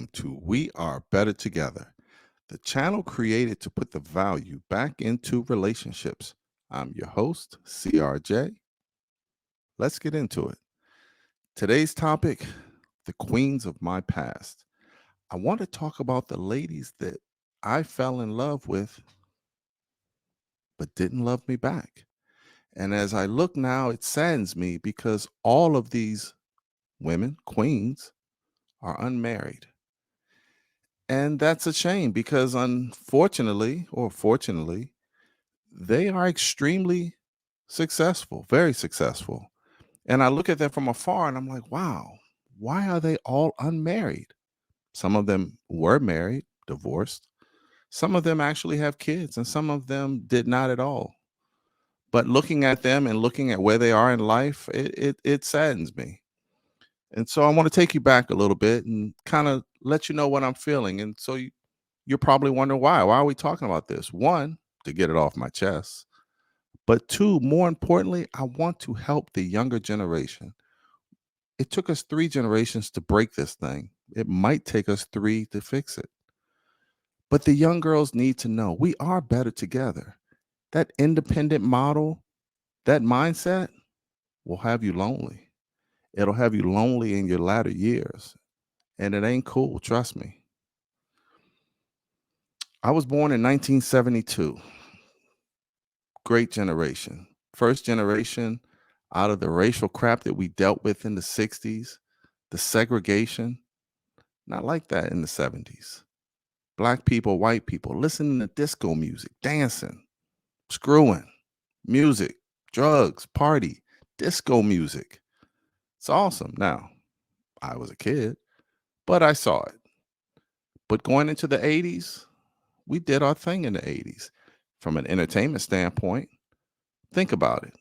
welcome to We Are Better Together, the channel created to put the value back into relationships. I'm your host, CRJ. Let's get into it. Today's topic, the queens of my past. I want to talk about the ladies that I fell in love with but didn't love me back. And as I look now, it saddens me because all of these women, queens, are unmarried. And that's a shame because unfortunately or fortunately, they are extremely successful, very successful. And I look at them from afar and I'm like, wow, why are they all unmarried? Some of them were married, divorced. Some of them actually have kids, and some of them did not at all. But looking at them and looking at where they are in life, it saddens me. And so I want to take you back a little bit and kind of let you know what I'm feeling. And so you're probably wondering why. Why are we talking about this? One, to get it off my chest. But two, more importantly, I want to help the younger generation. It took us 3 generations to break this thing. It might take us 3 to fix it. But the young girls need to know we are better together. That independent model, that mindset will have you lonely. It'll have you lonely in your latter years. And it ain't cool, trust me. I was born in 1972. Great generation. First generation out of the racial crap that we dealt with in the 60s, the segregation, not like that in the 70s. Black people, white people, listening to disco music, dancing, screwing, music, drugs, party, disco music. It's awesome. Now, I was a kid, but I saw it. But going into the 80s, we did our thing in the 80s. From an entertainment standpoint, think about it.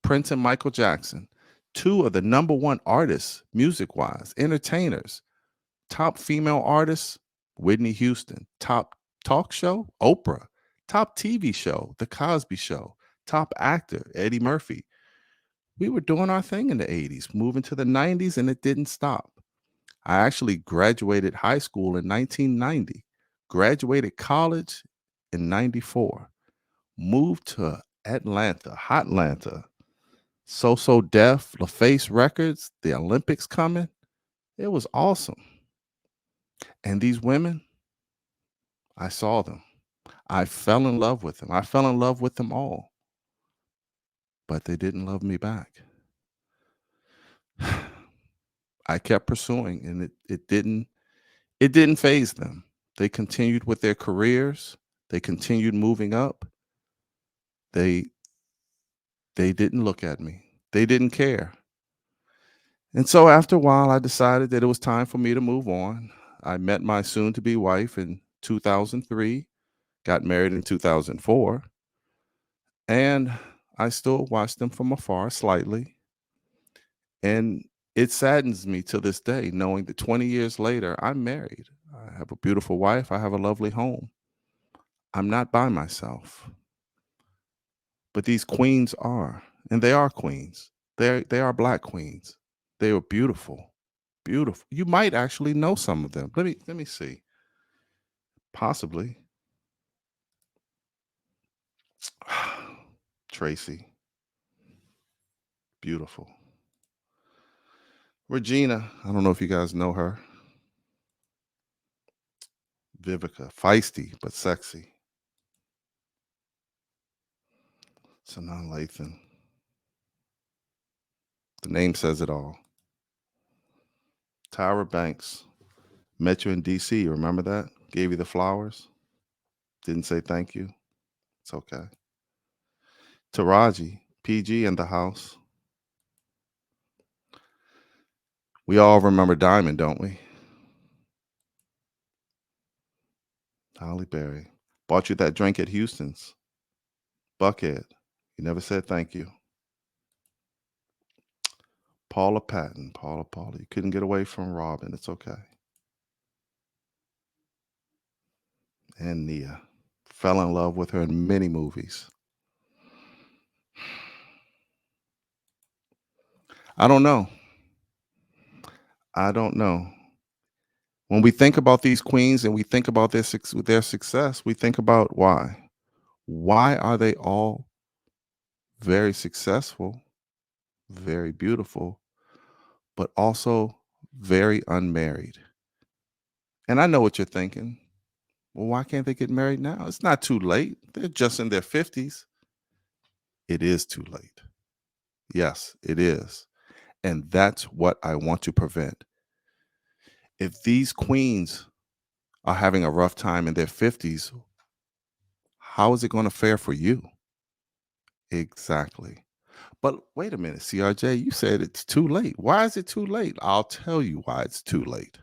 Prince and Michael Jackson, two of the number one artists, music wise, entertainers, top female artists, Whitney Houston, top talk show, Oprah, top TV show, The Cosby Show, top actor, Eddie Murphy. We were doing our thing in the 80s, moving to the 90s, and it didn't stop. I actually graduated high school in 1990, graduated college in 94, moved to Atlanta, Hotlanta, So Def, LaFace Records, the Olympics coming. It was awesome. And these women, I saw them. I fell in love with them. I fell in love with them all, but they didn't love me back. I kept pursuing and it didn't phase them. They continued with their careers. They continued moving up. They they didn't look at me. They didn't care. And so after a while I decided that it was time for me to move on. I met my soon to be wife in 2003, got married in 2004, and I still watch them from afar slightly. And it saddens me to this day knowing that 20 years later, I'm married. I have a beautiful wife. I have a lovely home. I'm not by myself. But these queens are, and they are queens. They are black queens. They are beautiful. Beautiful. You might actually know some of them. Let me see. Possibly. Tracy. Beautiful. Regina. I don't know if you guys know her. Vivica. Feisty but sexy. Sanaa Lathan. The name says it all. Tyra Banks. Met you in DC. Remember that? Gave you the flowers. Didn't say thank you. It's okay. Taraji. PG in the house. We all remember Diamond, don't we? Holly Berry. Bought you that drink at Houston's. Buckhead. You never said thank you. Paula Patton. Paula. You couldn't get away from Robin. It's okay. And Nia. Fell in love with her in many movies. I don't know. I don't know. When we think about these queens and we think about their success, we think about why. Why are they all very successful, very beautiful, but also very unmarried? And I know what you're thinking. Well, why can't they get married now? It's not too late. They're just in their 50s. It is too late. Yes, it is. And that's what I want to prevent. If these queens are having a rough time in their 50s, how is it going to fare for you? Exactly. But wait a minute, CRJ, you said it's too late. Why is it too late? I'll tell you why it's too late.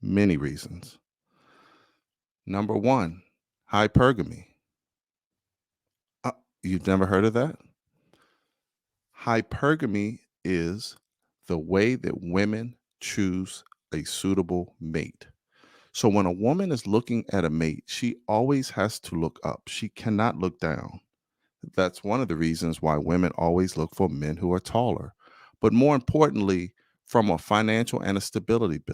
Many reasons. Number one, hypergamy. Uh, you've never heard of that? Hypergamy is the way that women choose a suitable mate. So when a woman is looking at a mate, she always has to look up. She cannot look down. That's one of the reasons why women always look for men who are taller. But more importantly, from a financial and a stability.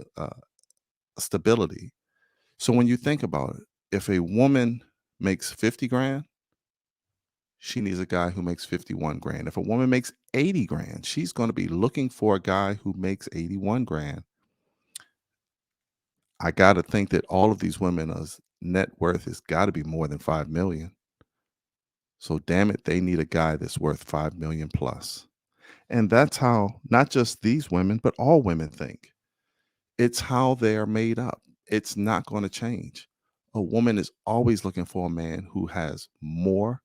So when you think about it, if a woman makes 50 grand, she needs a guy who makes 51 grand. If a woman makes 80 grand, she's going to be looking for a guy who makes 81 grand. I got to think that all of these women's net worth has got to be more than 5 million. So damn it, they need a guy that's worth 5 million plus. And that's how not just these women, but all women think. It's how they are made up. It's not going to change. A woman is always looking for a man who has more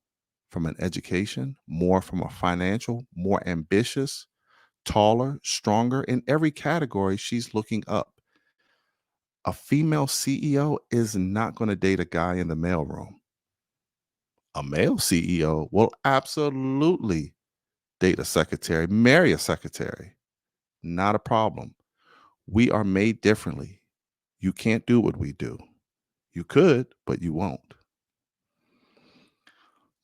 from an education, more from a financial, more ambitious, taller, stronger. In every category, she's looking up. A female CEO is not going to date a guy in the mailroom. A male CEO will absolutely date a secretary, marry a secretary. Not a problem. We are made differently. You can't do what we do. You could, but you won't.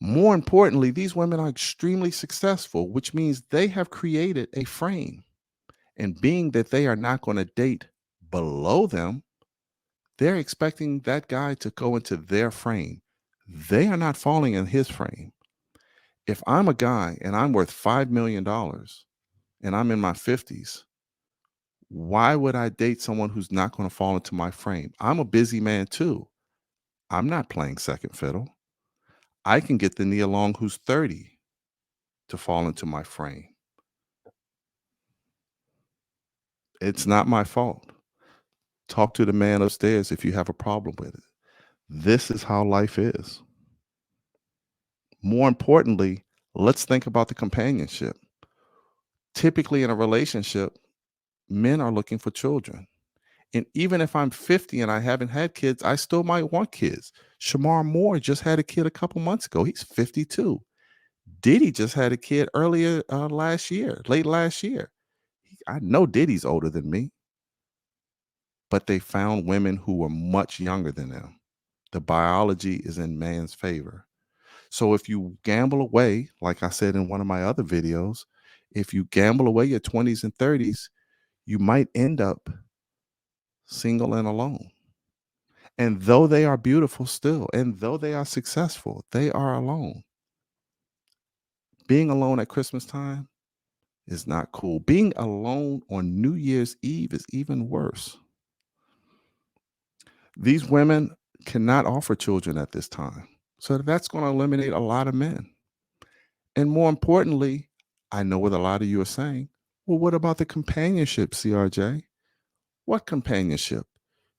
More importantly, these women are extremely successful, which means they have created a frame. And being that they are not going to date below them, they're expecting that guy to go into their frame. They are not falling in his frame. If I'm a guy and I'm worth $5 million and I'm in my 50s, why would I date someone who's not going to fall into my frame? I'm a busy man too. I'm not playing second fiddle. I can get the Nia Long who's 30 to fall into my frame. It's not my fault. Talk to the man upstairs if you have a problem with it. This is how life is. More importantly, let's think about the companionship. Typically, in a relationship, men are looking for children. And even if I'm 50 and I haven't had kids, I still might want kids. Shamar Moore just had a kid a couple months ago. He's 52. Diddy just had a kid earlier last year, late last year. I know Diddy's older than me, but they found women who were much younger than them. The biology is in man's favor. So if you gamble away, like I said in one of my other videos, if you gamble away your 20s and 30s, you might end up single and alone. And though they are beautiful still, and though they are successful, they are alone. Being alone at Christmas time is not cool. Being alone on New Year's Eve is even worse. These women cannot offer children at this time. So that's going to eliminate a lot of men. And more importantly, I know what a lot of you are saying. Well, what about the companionship, CRJ? What companionship?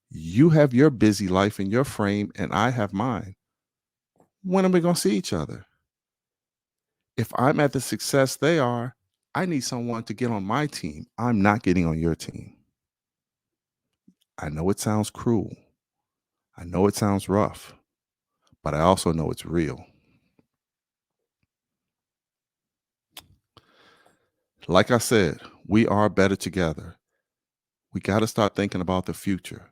You have your busy life in your frame, and I have mine. When are we going to see each other? If I'm at the success they are, I need someone to get on my team. I'm not getting on your team. I know it sounds cruel. I know it sounds rough, but I also know it's real. Like I said, we are better together. We got to start thinking about the future.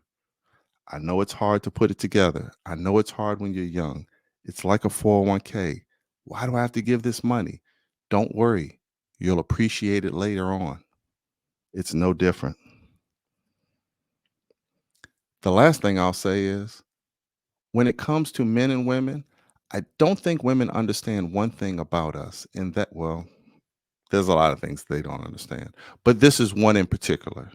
I know it's hard to put it together. I know it's hard when you're young. It's like a 401k. Why do I have to give this money? Don't worry. You'll appreciate it later on. It's no different. The last thing I'll say is when it comes to men and women, I don't think women understand one thing about us, and that, well, there's a lot of things they don't understand, but this is one in particular.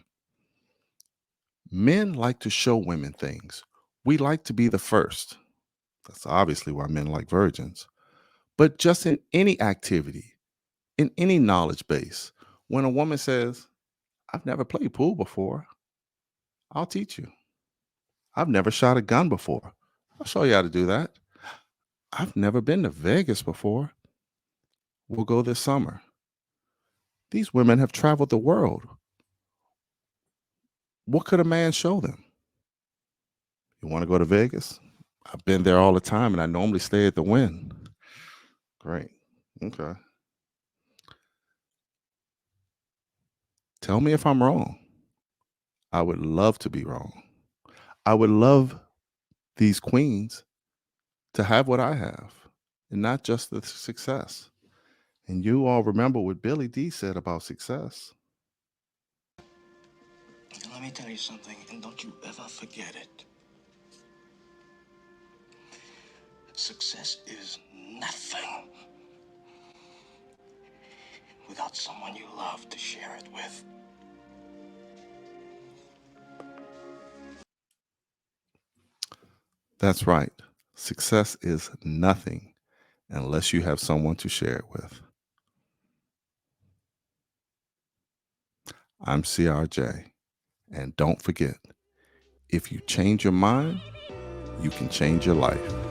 Men like to show women things. We like to be the first. That's obviously why men like virgins. But just in any activity, in any knowledge base, when a woman says, I've never played pool before, I'll teach you. I've never shot a gun before. I'll show you how to do that. I've never been to Vegas before. We'll go this summer. These women have traveled the world. What could a man show them? You want to go to Vegas? I've been there all the time and I normally stay at the Wynn. Great. Okay. Tell me if I'm wrong. I would love to be wrong. I would love these queens to have what I have and not just the success. And you all remember what Billy D said about success. Let me tell you something, and don't you ever forget it. Success is nothing without someone you love to share it with. That's right. Success is nothing unless you have someone to share it with. I'm CRJ. And don't forget, if you change your mind, you can change your life.